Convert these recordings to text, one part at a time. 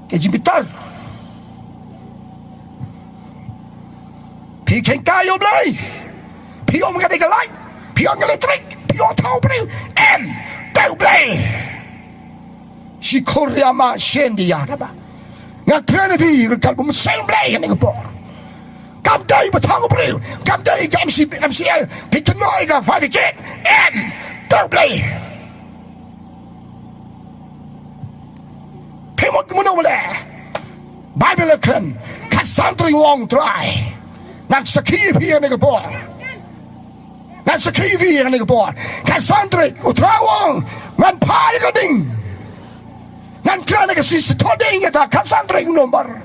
cái jingbitarพี่แข่งกายยมเลยพี่อมกันได้กันไรพี่อมกันเลยทริกพี่อมเท่าไปเอ็มเต้าเบลชิโคเรียมาเชนดียาระบะงานเคลื่อนที่รักผมเซนเบลกันนี่ก็พอกำได้มาทางก็เปล่ากำได้กับMCLพี่จะน้อยกับไฟดิเกตเอ็มเต้าเบลพี่หมดมันเอาไปเลยไบเบิลเคลื่อนคัสซันตรีวองตรายงานสกีพี่กันนี่ก็พองานสกีพี่กันนี่ก็พอคัสซันตรีอุทราวงงานพายก็ดิ่งงานเคลื่อนนี่ก็สิสทอดิ่งกันคัสซันตรีนอมบาร์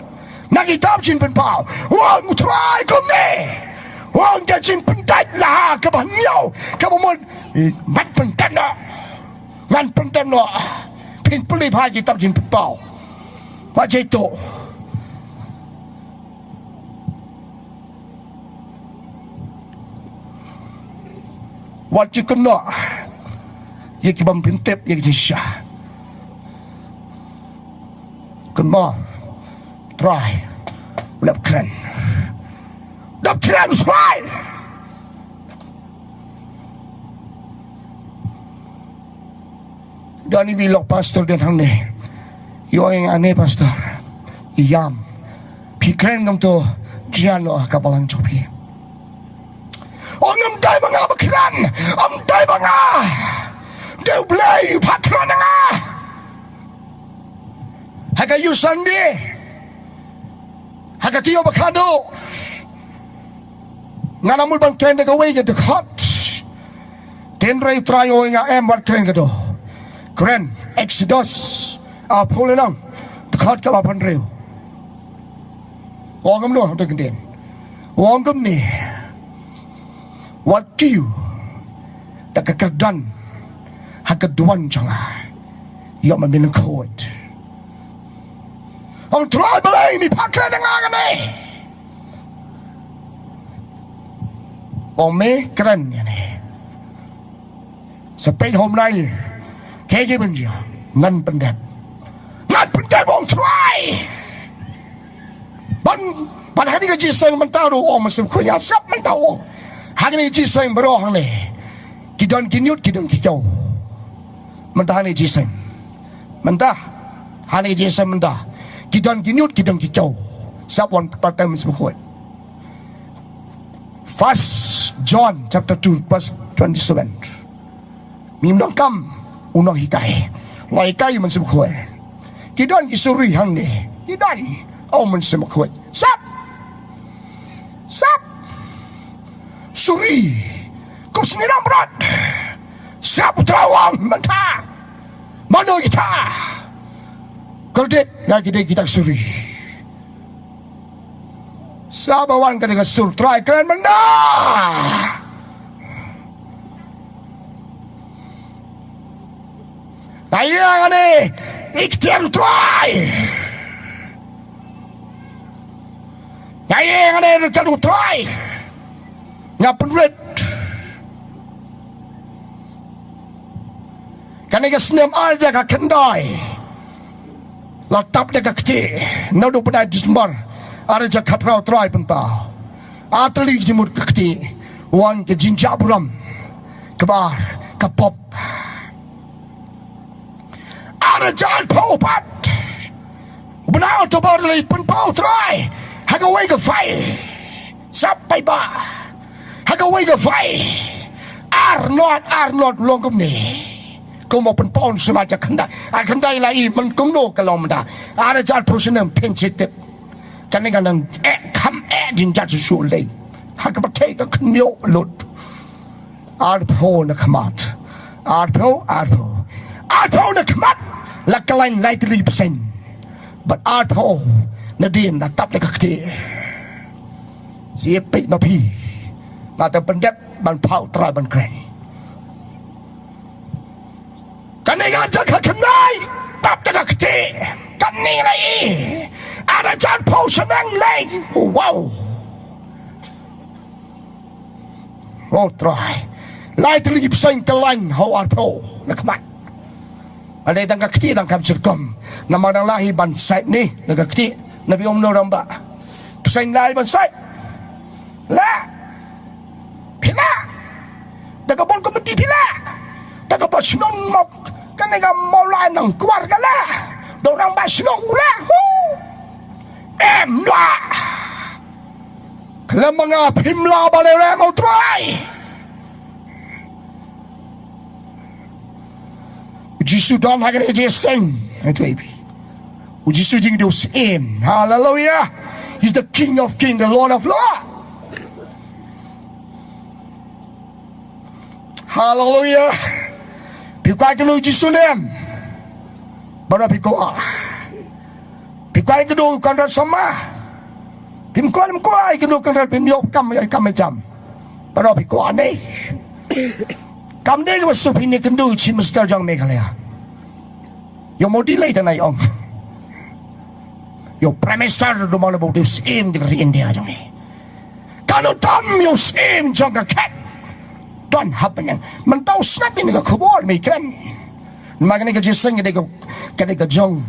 นักกีตาร์จินเป็นเปล่าวงอุทรายก็เนี่ยวงจะจินเป็นได้ละกับหันเยากับมันเป็นเต้นเนาะงานเป็นเต้นเนาะพินปลีพายกีตาร์จินเป็นเปล่าว่าใจโตวันที่กันเนาะยังกิบพินเต็บยังจิชากันมาทรายดับเครนสไลด์เดี๋ยวนี้วิลล์พาสเตอร์เดินทางนี้อยู่เองอันนี้พาสเตอร์ยามพี่เครนกำตัวเจียนโลกับพลังจบพี่องค์ได้บังอาบักรันองค์ได้บังอาเดี๋ยวเบลยพักรันงาให้กับยูซันดีให้กับที่อบักคาโดงานมุลบังเทนเด็กเวย์จะขัดเทนเรย์ทรายโอยงาเอ็มวัดเครนกันดูเครนเอ็กซิดอสพูดเลยน้องขัดกับพันเร็ววางกันดูตัวกันเด่นวางกันนี่วัดคิวแต่กระดันหักดวนจังยอมมันเป็นโคตรองทรายไปเลยมีพักแค่งานกันเลยองเมกรันเนี่ยสเปคโฮมไรแค่ยี่เป็นเดียวเงินเป็นเด็ดองทรายบันหาที่กจีเซงมันตาดูออกมันสิคุยยาซับมันตาออกหากนี่จีเซงบรอหังนี่กิดอนกินยุดกิดอนกิเจ้ามันตานี่จีเซงมันตาหานี่จีเซงมันตากิดอนกินยุดกิดอนกิเจ้าซับวันปัตเตอร์มันสิคุย First John chapter 2 verse 27มีมน้องกำอุนองหิไก่ลอยไก่มันสิคุยกิดอนกิสุริหังนี่กิดอนเอามันสิคุยซับสุรีกุศลน้ำรัดซับตราวงมันท่ามันโดยท่ากระเด็ดนากิเดกิตักสุรีซาบวันกันกับสุรทรายแกรนมันน่าไอ้ยังไงอีกเทียนทรายไอ้ยังไงเราจะดูทรายงับเป็นเร็ดกันในกระสเนมอาร์จะกับขันได้เราตับเด็กกับที่นาดูเป็นไอ้ดิสมบาร์อาร์จะขับเราทรายเป็นเปล่าอาตลีจิมุดกับที่วันกับจินจับรำกับบาร์กับป๊อปอาร์จะอันเผาปัดบนเอาตัวบาร์เลยเป็นเผาทรายให้เขาไว้กับไฟซับไปบ้าฮักเอาไว้กับไฟอาร์นอดลงกับนี่ก็มาเป็นป้อนสมาจากขันได้ละอีมันก็โนกันลงมาได้อาร์จะพูดเสนอเพนเชตกันในการนั้นคำดินจัดสูงเลยฮักประเทศก็ขมิ้วหลุดอาร์โพนักมัดอาร์โพนักมัดละกลายไล่ตลีเปอร์เซ็นต์บัดอาร์โพนาดีนนัตับในกักที่เสียปีมาพี่มาแต่เป็นเด็กบันเผาตรายบันแกร่งกันในงานจะขัดนายตับตะกักเจกันนี่อะไรอาจารย์เผาชนะเลยว้าวโอ้ตรายไล่ทลีบเซ็งตะลังเขาอาร์เผานะครับ ada tang kakti tang kam cirkom nama dang lahi ban site ni na kakti nabi om no ramba pesain lahi ban site la pila daga bon komiti pila daga bos non mok kan ga maulai nang keluarga la dorang bas non la la kalau mengapim la balere mau try Jisu dan hagan eje sing baby Jisu jing dos in hallelujah he's the king of king the lord of lord hallelujah pikwai ke lu Jisu nem bara pikwa pikwai ke du kan sama pimkwai ke du kan pim yok kam jam bara pikwa ni kam ni ke su pin ni kan du chi mister jang me khala Yo mau delay tanay om. Yo prime minister do mana bau dus im di India jang ni. Kalau tam yo im jang ka cat. Don't happen. Man tahu snap ini ka kubur mi kan. Maknanya ka jiseng ka jong.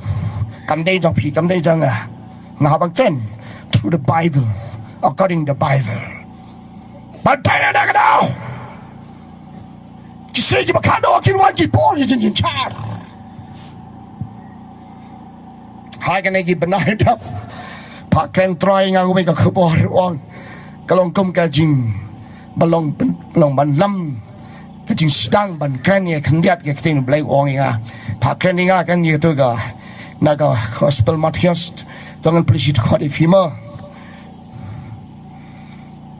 Kam day jang pi kam day jang ngabang kan through the Bible according to the Bible. But pena na ka daw. Kisay ki makado kinwan ki por jin char. Hai kan lagi benar dap pakai try ngang we ka khobor ong kalong kum ka jing balong ban lam ka jing sedang ban kan ye khandiat ke ting blai ong nga pakai ni nga kan ye tu ga naga gospel Matthias dengan polisi khot ifima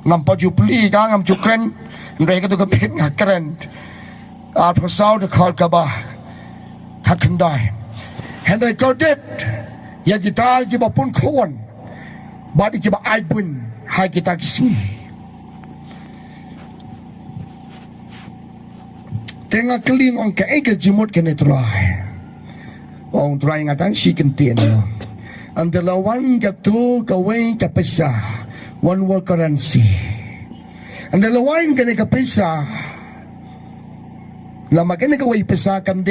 ngam pa ju pli ka ngam ju kren ndai ka tu ka pet nga kren a prosau de khot ka ba ka khandai Henry Cordet ya kita ki ba pun khon ba di ki ba ai bun hai kita ki si tengah keling ong ka ek jimut ke ne try ong try ngatan si ken tien and the lawan ka tu ka we ka pesa one world currency and the lawan ka ne ka pesa lama ka ne ka we pesa kam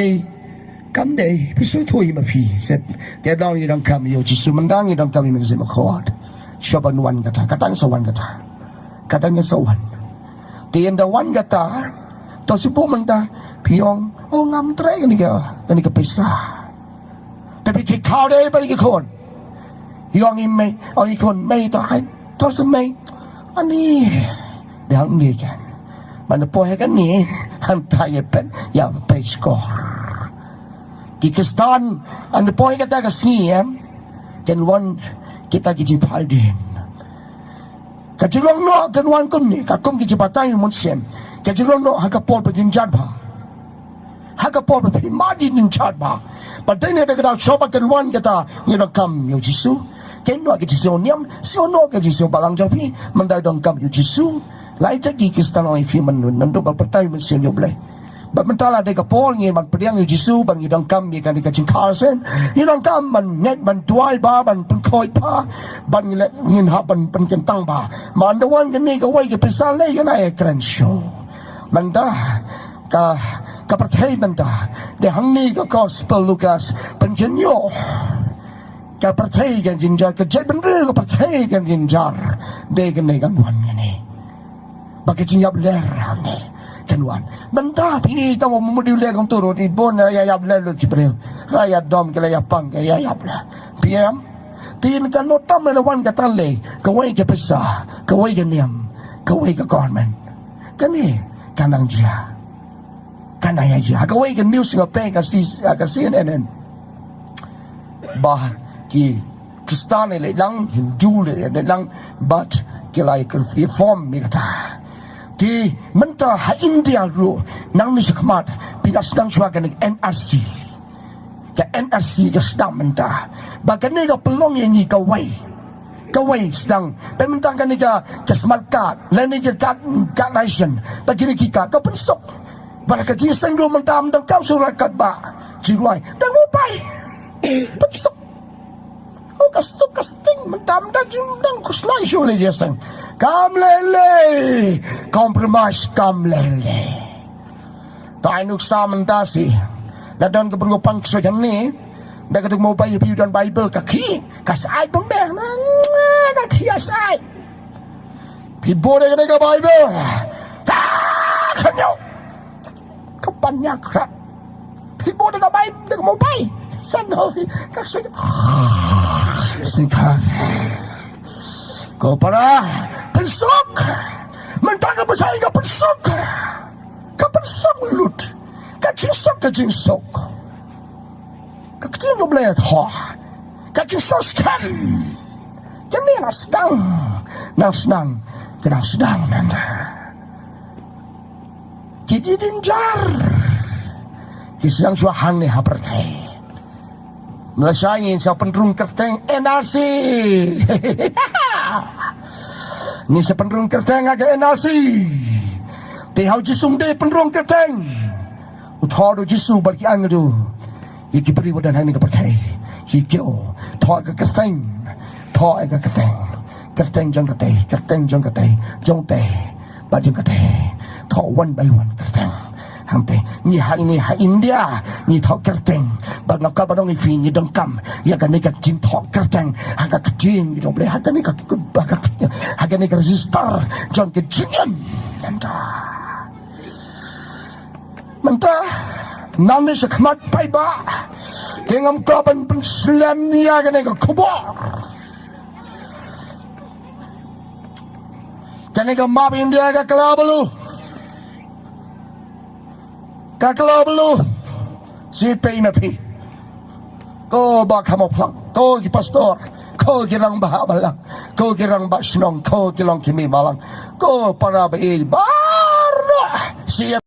day pisu thui ma phi set te dong yi dong kam yo Jisu mendang yi dong kam yi mengse ma khot shaban wan kata katang sawan kata katanya sawan tien da wan kata to sipu menta piong ngam tre ni ka pesa tapi ti khao de ba ki khon yong yi mai yi khon mai to hai to sa mai ani dang ni kan man po he kan ni han tai pen yang pe score Kikistan ang poy kata kasngiem kan wan kita kijipal din kajilong no kan wan kun ni kakum kijipatay mun sem kajilong no hakapol pa jinjad ba hakapol pa madi din chat ba patay na daga shopa kan wan kata ngiro kam yo Jisu ken no Jisu niam so no ka Jisu balang japi mandai dong kam yo Jisu lai cha kikistan oi fi man nando ba patay mun sem yo blai But mentala de kapol ngi man pediang yu Jisu bang idang kam ye kan de kaching karsen idang kam man net ban tuai ba ban pun khoi pa ban ngi ngin ha ban kentang ba man the one kan ni ka wai ke pesal le kan ai kran show man da ka perthai man da de hang ni ka gospel Lucas ban ken yo ka perthai kan jinjar ka jet ban re ka perthai kan jinjar de kan ni kan wan ni ba ke jing yap ler ni Keluan, benda pi tahu memudulai kau turun di bon raya yap lalu cipril, raya dom kelaya pang kelaya yap lah. PM, tin kan notam melawan kata le, kawai ke pesa, kawai ke niam, kawai ke government, kan ni kanang dia, kan ayah dia, kawai ke news ngapain kasih CNN, bah ki Kristen le lang Hindu le lang but kelai ke reform mikata. Di mentah India ru nang ni sekhmat pina sedang suagan NRC ke NRC ke sedang mentah bagan ni ka pelong yang ni kawai sedang pementang kan ni ka smart card lain ni ka card nation bagi ni kita ka pensok pada ka jiseng ru mentah mendang kau surat kat ba jiruai dan upai pensok kasting mendam dan kuslai syule jiseng kam lele compromise kam lele tai nuk sa mentasi Nadon ke berupang kesuaian ni. Dah kata mau bayi dan Bible kaki. Kasai pembang. Kaki asai. Pibo dia kata ke Bible. Kenyau. Kepannya kerat. Pibo dia ke Bible. Dia mau bayi. Sanofi. Kasai. Singkat. Kau para pensuk. Mentang ke percaya ke pensuk. Ke pensuk lut. Ke jingsuk. Kecil boleh tahu, kecil soskan, kini nak sedang, kadang sedang nanda. Kiji dinjar, kisah suahan ni habertai. Malaysia ingin sa penrung kerteng NRC. Ni sa penrung kerteng agak NRC. Tihau jisung de penrung kerteng. Uthodo jisu bagi angdu. Iki beri badan hani kepercayai. Hikyo, thọ cái kerteng, thọ cái kerteng jong kerteng, jong teh, ba jong kerteng, thọ one by one kerteng. Hang teh, ni ha India, ni thọ kerteng, ba ngọc ka ba dong ifi ni dong kam, ya kan ni ka jing thọ kerteng, ha ka jing ni dong boleh ha ka ni ka ha ka ni ka resistor, jong ke jingem. Mentah Nani sekemat paiba Tengam kaban penslam niya Ganega kubor Ganega mabing dia Kakalabalu Si pay mapi Ko ba kamoplang Ko ki pastor Ko kirang bahabalang Ko kirang basnong Ko kirang kimi malang Ko para bail Bara Siya